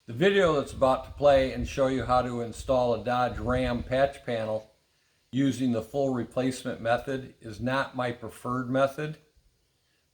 The video that's about to play and show you how to install a Dodge Ram patch panel using the full replacement method is not my preferred method,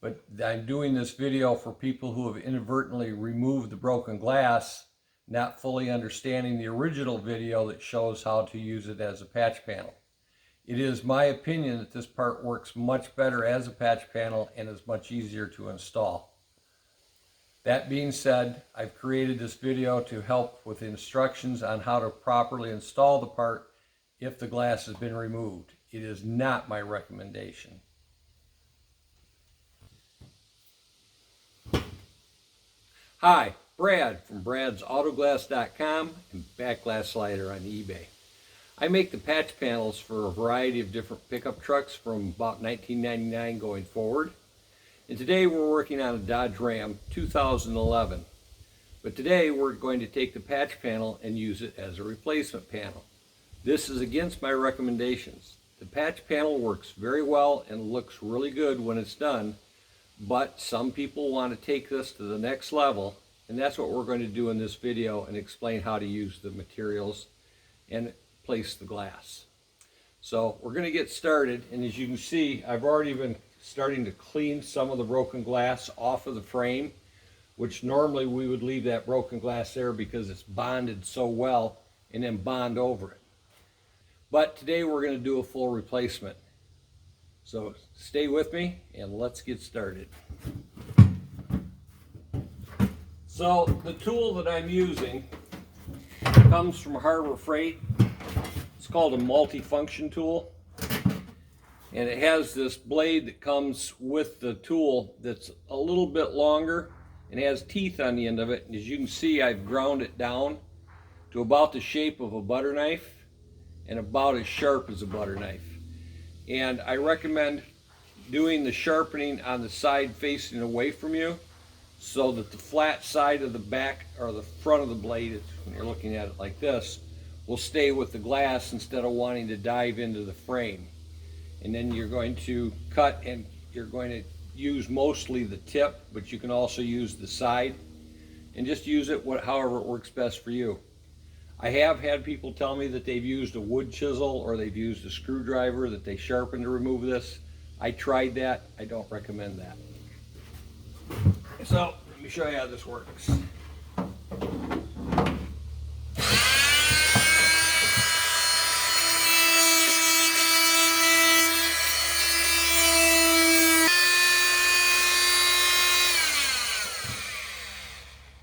but I'm doing this video for people who have inadvertently removed the broken glass, not fully understanding the original video that shows how to use it as a patch panel. It is my opinion that this part works much better as a patch panel and is much easier to install. That being said, I've created this video to help with instructions on how to properly install the part if the glass has been removed. It is not my recommendation. Hi, Brad from Brad'sAutoglass.com and Backglass Slider on eBay. I make the patch panels for a variety of different pickup trucks from about 1999 going forward. And today we're working on a Dodge Ram 2011. But today we're going to take the patch panel and use it as a replacement panel. This is against my recommendations. The patch panel works very well and looks really good when it's done, but some people want to take this to the next level, and that's what we're going to do in this video and explain how to use the materials and place the glass. So we're going to get started, and as you can see, I've already been starting to clean some of the broken glass off of the frame, which normally we would leave that broken glass there because it's bonded so well and then bond over it. But today we're going to do a full replacement. So stay with me and let's get started. So the tool that I'm using comes from Harbor Freight. It's called a multifunction tool. And it has this blade that comes with the tool that's a little bit longer and has teeth on the end of it. And as you can see, I've ground it down to about the shape of a butter knife and about as sharp as a butter knife. And I recommend doing the sharpening on the side facing away from you so that the flat side of the back or the front of the blade, when you're looking at it like this, will stay with the glass instead of wanting to dive into the frame. And then you're going to cut and you're going to use mostly the tip, but you can also use the side and just use it however it works best for you. I have had people tell me that they've used a wood chisel or they've used a screwdriver that they sharpen to remove this. I tried that. I don't recommend that. So let me show you how this works.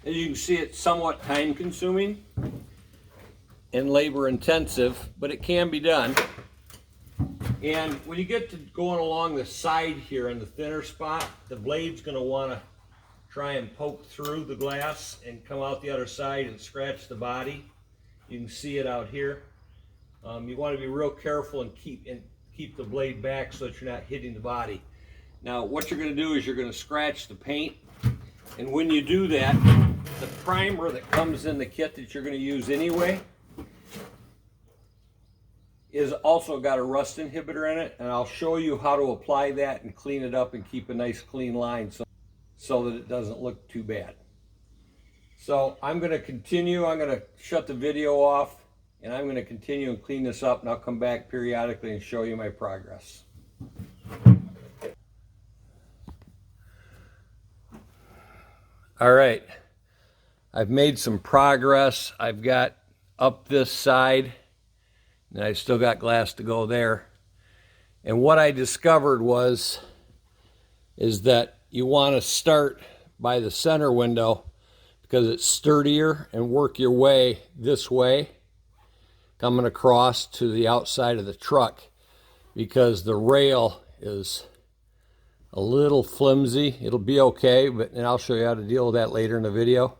As you can see, it's somewhat time consuming and labor intensive, but it can be done. And when you get to going along the side here in the thinner spot, the blade's going to want to try and poke through the glass and come out the other side and scratch the body. You can see it out here. You want to be real careful and keep the blade back so that you're not hitting the body. Now what you're going to do is you're going to scratch the paint, and when you do that, the primer that comes in the kit that you're going to use anyway is also got a rust inhibitor in it, and I'll show you how to apply that and clean it up and keep a nice clean line so that it doesn't look too bad. So I'm going to continue. I'm going to shut the video off and I'm going to continue and clean this up, and I'll come back periodically and show you my progress. All right, I've made some progress. I've got up this side and I still got glass to go there. And what I discovered is that you want to start by the center window because it's sturdier, and work your way this way, coming across to the outside of the truck, because the rail is a little flimsy. It'll be okay, and I'll show you how to deal with that later in the video.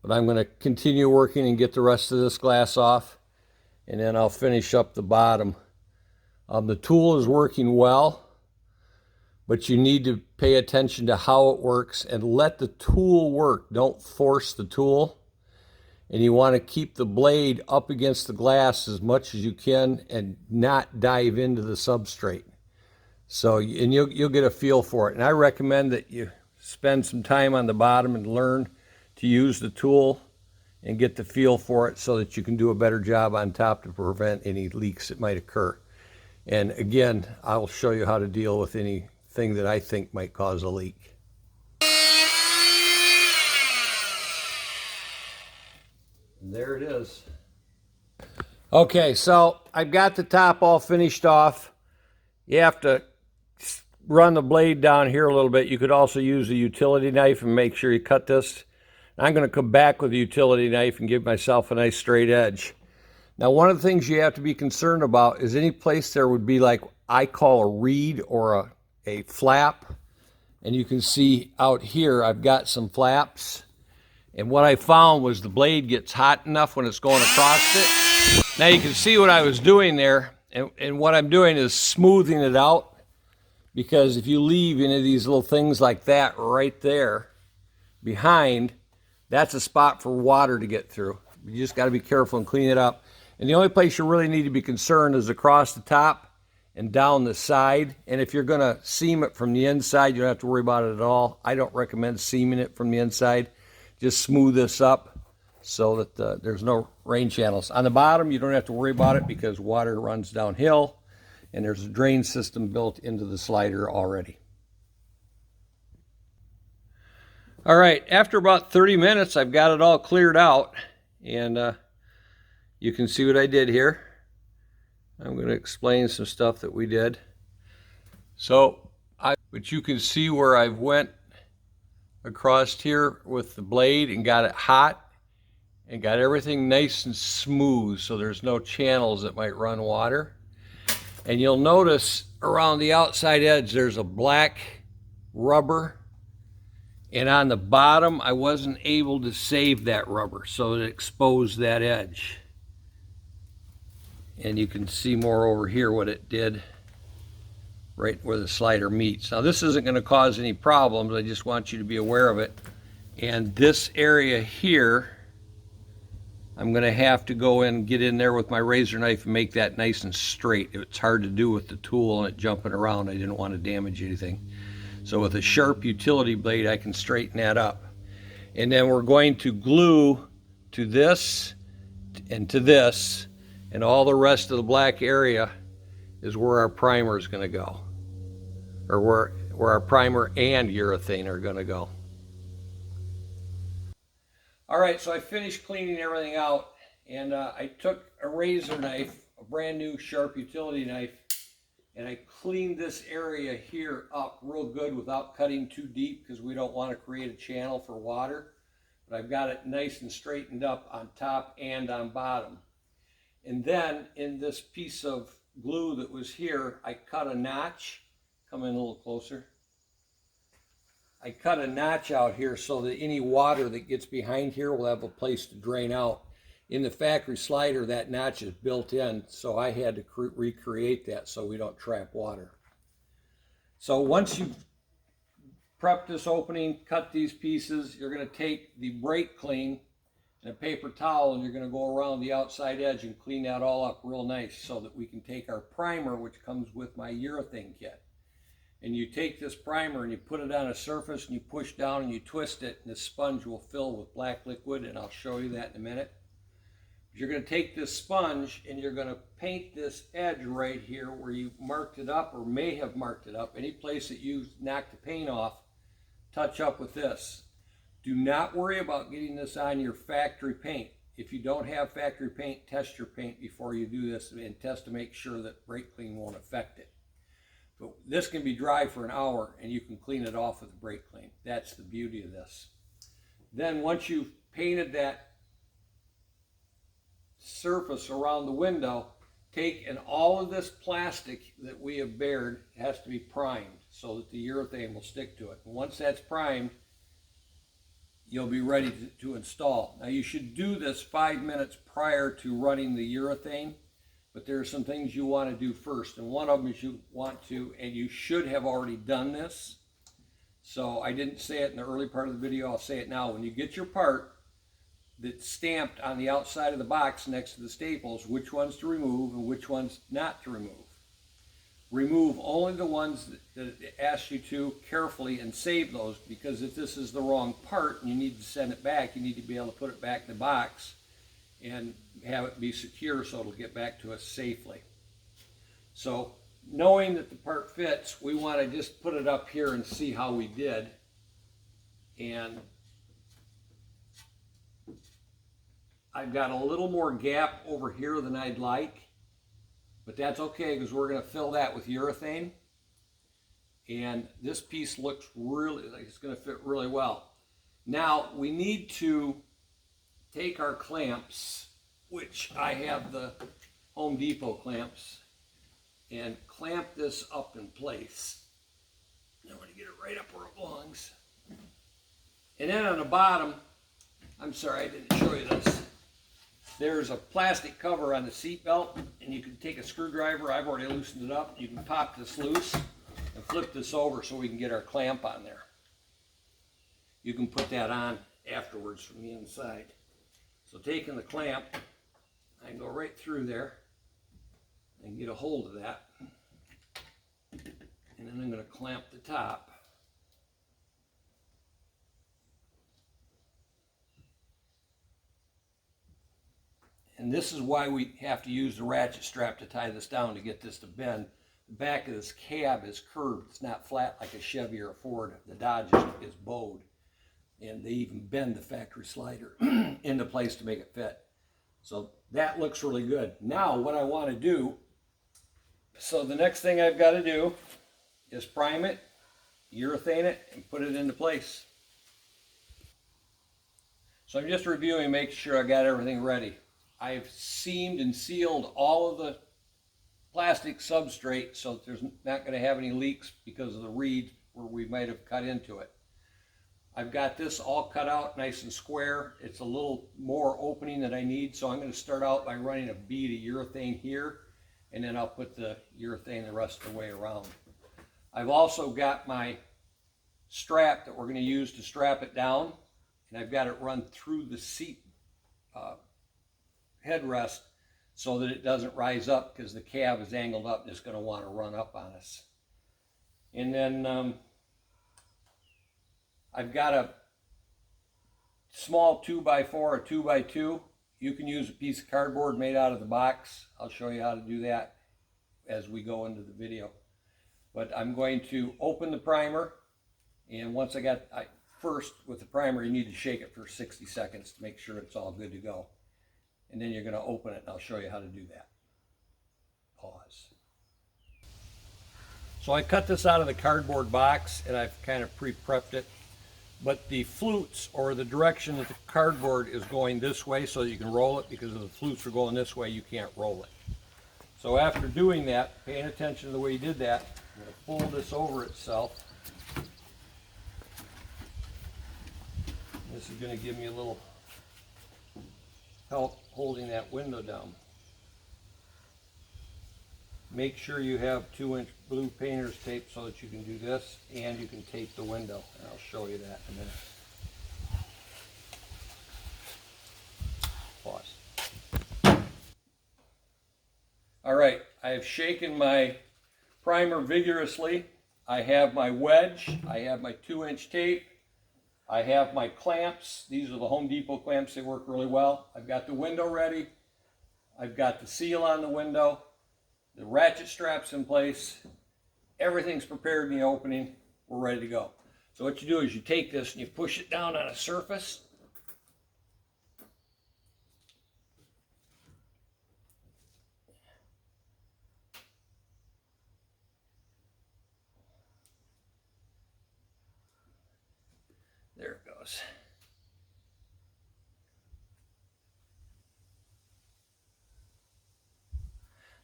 But I'm going to continue working and get the rest of this glass off, and then I'll finish up the bottom. The tool is working well, but you need to pay attention to how it works and let the tool work. Don't force the tool. And you want to keep the blade up against the glass as much as you can and not dive into the substrate. So, and you'll get a feel for it. And I recommend that you spend some time on the bottom and learn to use the tool and get the feel for it so that you can do a better job on top to prevent any leaks that might occur. And again, I'll show you how to deal with anything that I think might cause a leak. And there it is. Okay, so I've got the top all finished off. You have to run the blade down here a little bit. You could also use a utility knife and make sure you cut this. I'm going to come back with a utility knife and give myself a nice straight edge. Now, one of the things you have to be concerned about is any place there would be, like I call a reed or a flap. And you can see out here I've got some flaps. And what I found was the blade gets hot enough when it's going across it. Now you can see what I was doing there. And what I'm doing is smoothing it out. Because if you leave any of these little things like that right there behind, that's a spot for water to get through. You just got to be careful and clean it up. And the only place you really need to be concerned is across the top and down the side. And if you're going to seam it from the inside, you don't have to worry about it at all. I don't recommend seaming it from the inside. Just smooth this up so that there's no rain channels. On the bottom, you don't have to worry about it because water runs downhill and there's a drain system built into the slider already. All right, after about 30 minutes, I've got it all cleared out, and you can see what I did here. I'm going to explain some stuff that we did. But you can see where I've went across here with the blade and got it hot and got everything nice and smooth so there's no channels that might run water. And you'll notice around the outside edge there's a black rubber, and on the bottom I wasn't able to save that rubber, so it exposed that edge. And you can see more over here what it did right where the slider meets. Now this isn't going to cause any problems, I just want you to be aware of it. And this area here, I'm going to have to go in and get in there with my razor knife and make that nice and straight. It's hard to do with the tool and it jumping around. I didn't want to damage anything. So with a sharp utility blade, I can straighten that up. And then we're going to glue to this and to this, and all the rest of the black area is where our primer is going to go, or where our primer and urethane are going to go. All right, so I finished cleaning everything out, and I took a razor knife, a brand new sharp utility knife, and I cleaned this area here up real good without cutting too deep because we don't want to create a channel for water. But I've got it nice and straightened up on top and on bottom. And then in this piece of glue that was here, I cut a notch. Come in a little closer. I cut a notch out here so that any water that gets behind here will have a place to drain out. In the factory slider, that notch is built in, so I had to recreate that so we don't trap water. So once you've prepped this opening, cut these pieces, you're going to take the brake clean and a paper towel, and you're going to go around the outside edge and clean that all up real nice so that we can take our primer, which comes with my urethane kit. And you take this primer and you put it on a surface and you push down and you twist it, and the sponge will fill with black liquid, and I'll show you that in a minute. You're going to take this sponge and you're going to paint this edge right here where you marked it up or may have marked it up. Any place that you knocked the paint off, touch up with this. Do not worry about getting this on your factory paint. If you don't have factory paint, test your paint before you do this and test to make sure that brake clean won't affect it. But this can be dry for an hour and you can clean it off with brake clean. That's the beauty of this. Then once you've painted that surface around the window, take and all of this plastic that we have bared has to be primed so that the urethane will stick to it. And once that's primed, you'll be ready to install. Now you should do this 5 minutes prior to running the urethane, but there are some things you want to do first, and one of them is you want to, and you should have already done this. So I didn't say it in the early part of the video, I'll say it now. When you get your part that's stamped on the outside of the box next to the staples, which ones to remove and which ones not to remove. remove only the ones that it asks you to carefully and save those, because if this is the wrong part and you need to send it back, you need to be able to put it back in the box and have it be secure so it'll get back to us safely. So knowing that the part fits, we want to just put it up here and see how we did. And I've got a little more gap over here than I'd like, but that's okay because we're going to fill that with urethane. And this piece looks really like it's going to fit really well. Now we need to take our clamps, which I have the Home Depot clamps, and clamp this up in place. Now I'm going to get it right up where it belongs. And then on the bottom, I'm sorry I didn't show you this, there's a plastic cover on the seat belt, and you can take a screwdriver, I've already loosened it up, you can pop this loose and flip this over so we can get our clamp on there. You can put that on afterwards from the inside. So taking the clamp, I can go right through there and get a hold of that. And then I'm going to clamp the top. And this is why we have to use the ratchet strap to tie this down to get this to bend. The back of this cab is curved. It's not flat like a Chevy or a Ford. The Dodge is bowed. And they even bend the factory slider into place to make it fit. So that looks really good. Now what I want to do, so the next thing I've got to do is prime it, urethane it, and put it into place. So I'm just reviewing, making sure I got everything ready. I've seamed and sealed all of the plastic substrate so that there's not going to have any leaks because of the reed where we might have cut into it. I've got this all cut out nice and square. It's a little more opening than I need, so I'm going to start out by running a bead of urethane here, and then I'll put the urethane the rest of the way around. I've also got my strap that we're going to use to strap it down, and I've got it run through the seat headrest so that it doesn't rise up because the cab is angled up and it's going to want to run up on us. And then I've got a small 2x4 or 2x2. You can use a piece of cardboard made out of the box. I'll show you how to do that as we go into the video. But I'm going to open the primer, and once first with the primer you need to shake it for 60 seconds to make sure it's all good to go. And then you're going to open it, and I'll show you how to do that. Pause. So I cut this out of the cardboard box, and I've kind of pre-prepped it. But the flutes, or the direction that the cardboard is going this way so that you can roll it, because if the flutes are going this way, you can't roll it. So after doing that, paying attention to the way you did that, I'm going to fold this over itself. This is going to give me a little help holding that window down. Make sure you have 2-inch blue painter's tape so that you can do this, and you can tape the window, and I'll show you that in a minute. Pause. All right, I have shaken my primer vigorously. I have my wedge, I have my 2-inch tape, I have my clamps. These are the Home Depot clamps, they work really well. I've got the window ready, I've got the seal on the window, the ratchet straps in place, everything's prepared in the opening, we're ready to go. So what you do is you take this and you push it down on a surface. There it goes.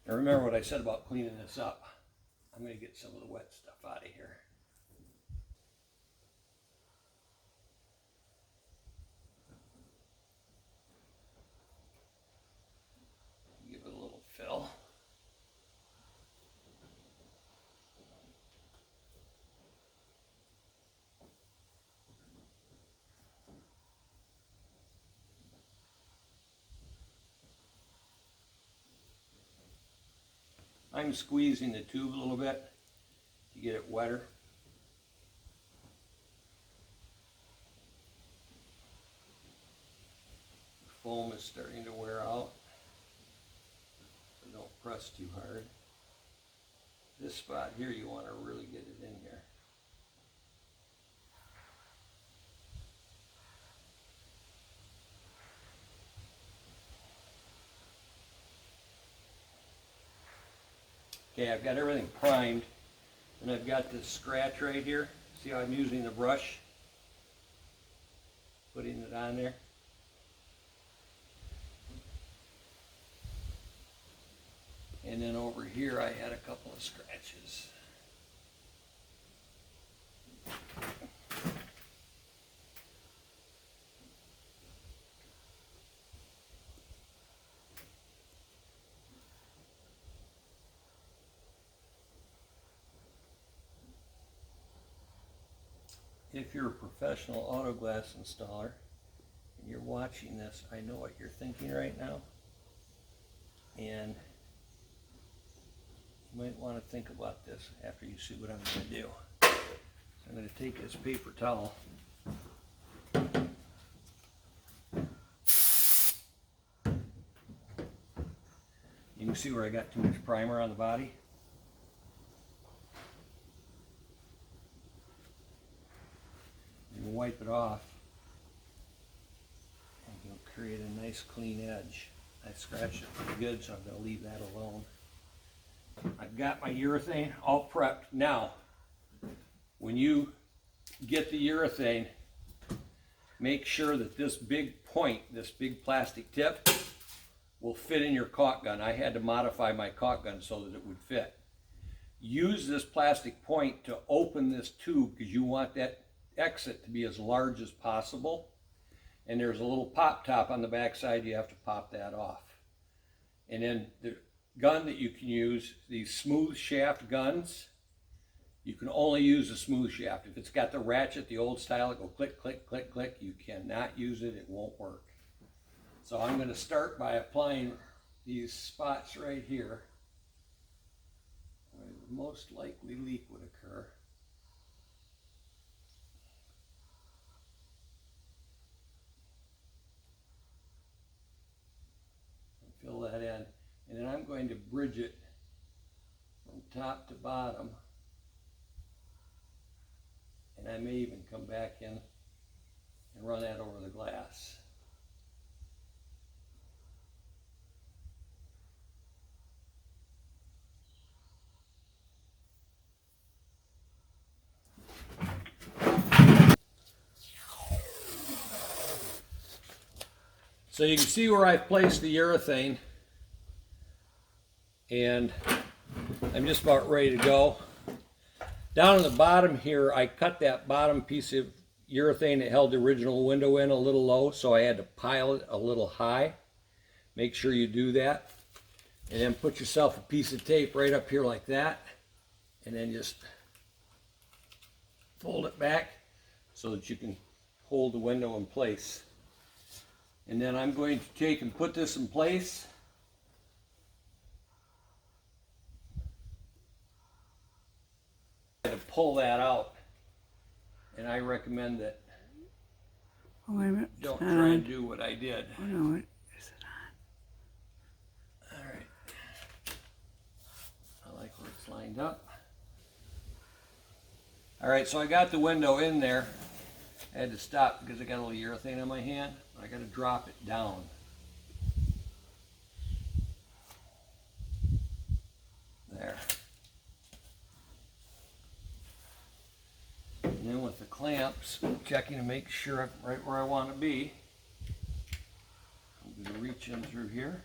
Now remember what I said about cleaning this up. I'm going to get some of the wet stuff out of here. Give it a little fill. I'm squeezing the tube a little bit to get it wetter. The foam is starting to wear out, so don't press too hard. This spot here, you want to really get it in here. Okay, I've got everything primed, and I've got this scratch right here. See how I'm using the brush? Putting it on there. And then over here I had a couple of scratches. If you're a professional auto glass installer and you're watching this, I know what you're thinking right now. And you might want to think about this after you see what I'm going to do. So I'm going to take this paper towel. You can see where I got too much primer on the body. And wipe it off, and you'll create a nice clean edge. I scratched it pretty good, so I'm going to leave that alone. I've got my urethane all prepped. Now, when you get the urethane, make sure that this big point, this big plastic tip, will fit in your caulk gun. I had to modify my caulk gun so that it would fit. Use this plastic point to open this tube because you want that exit to be as large as possible. And there's a little pop top on the back side. You have to pop that off. And then the gun that you can use, these smooth shaft guns, you can only use a smooth shaft. If it's got the ratchet, the old style, it go click, click, click, click, you cannot use it. It won't work. So I'm going to start by applying these spots right here where the most likely leak would occur. Fill that in, and then I'm going to bridge it from top to bottom, and I may even come back in and run that over the glass. So you can see where I've placed the urethane, and I'm just about ready to go. Down on the bottom here, I cut that bottom piece of urethane that held the original window in a little low, so I had to pile it a little high. Make sure you do that. And then put yourself a piece of tape right up here like that, and then just fold it back so that you can hold the window in place. And then I'm going to take and put this in place. To pull that out, and I recommend that don't try and do what I did. Oh no, is it on? All right. I like where it's lined up. All right, so I got the window in there. I had to stop because I got a little urethane on my hand. I got to drop it down. There. And then with the clamps, checking to make sure I'm right where I want to be. I'm going to reach in through here.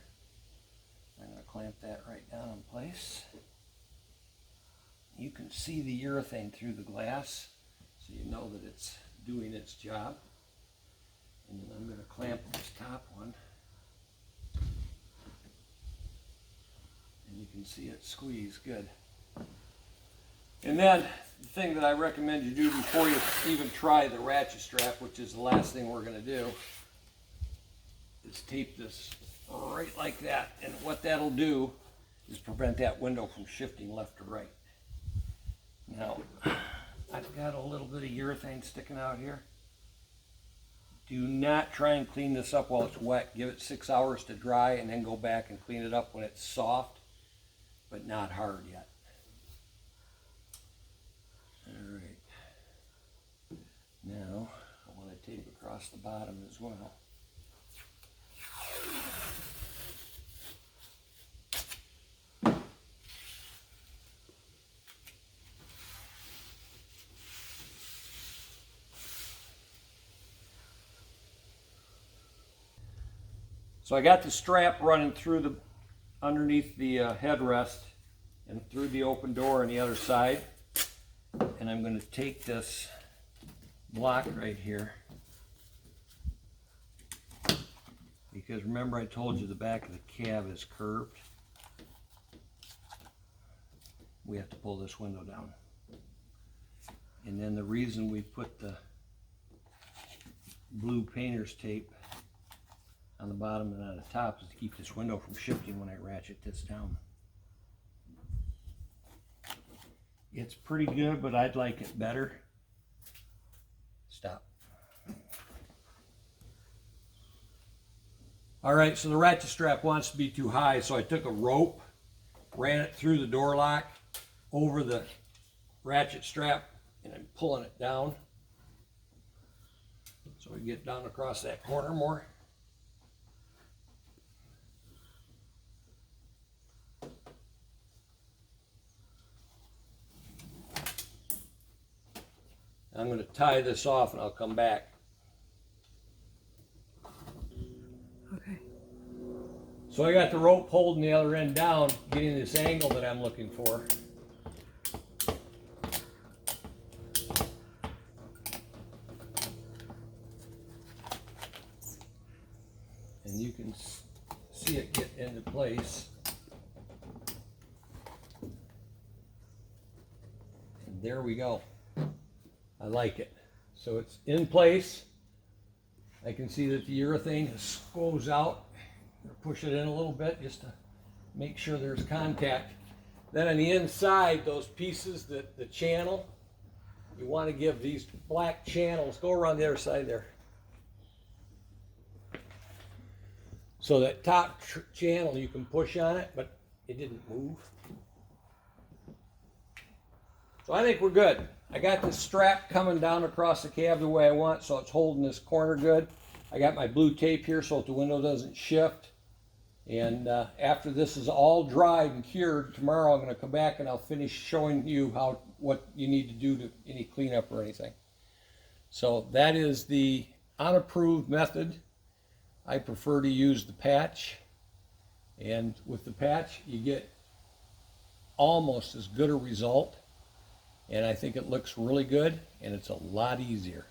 I'm going to clamp that right down in place. You can see the urethane through the glass, so you know that it's doing its job. And then I'm going to clamp this top one. And you can see it squeeze good. And then the thing that I recommend you do before you even try the ratchet strap, which is the last thing we're going to do, is tape this right like that. And what that'll do Just prevent that window from shifting left to right. Now, I've got a little bit of urethane sticking out here. Do not try and clean this up while it's wet. Give it 6 hours to dry and then go back and clean it up when it's soft, but not hard yet. All right. Now, I want to tape across the bottom as well. So I got the strap running through the underneath the headrest and through the open door on the other side. And I'm going to take this block right here, because remember I told you the back of the cab is curved. We have to pull this window down. And then the reason we put the blue painter's tape on the bottom and on the top is to keep this window from shifting when I ratchet this down. It's pretty good, but I'd like it better. Stop. All right, so the ratchet strap wants to be too high, so I took a rope, ran it through the door lock, over the ratchet strap, and I'm pulling it down so we get down across that corner more. I'm going to tie this off and I'll come back. Okay. So I got the rope holding the other end down, getting this angle that I'm looking for. And you can see it get into place. And there we go. I like it. So it's in place. I can see that the urethane goes out. Push it in a little bit just to make sure there's contact. Then on the inside, those pieces, the channel, you want to give these black channels, go around the other side there. So that top channel, you can push on it, but it didn't move. So I think we're good. I got the strap coming down across the cab the way I want, so it's holding this corner good. I got my blue tape here so that the window doesn't shift. And after this is all dried and cured, tomorrow I'm going to come back and I'll finish showing you what you need to do to any cleanup or anything. So that is the unapproved method. I prefer to use the patch. And with the patch, you get almost as good a result. And I think it looks really good, and it's a lot easier.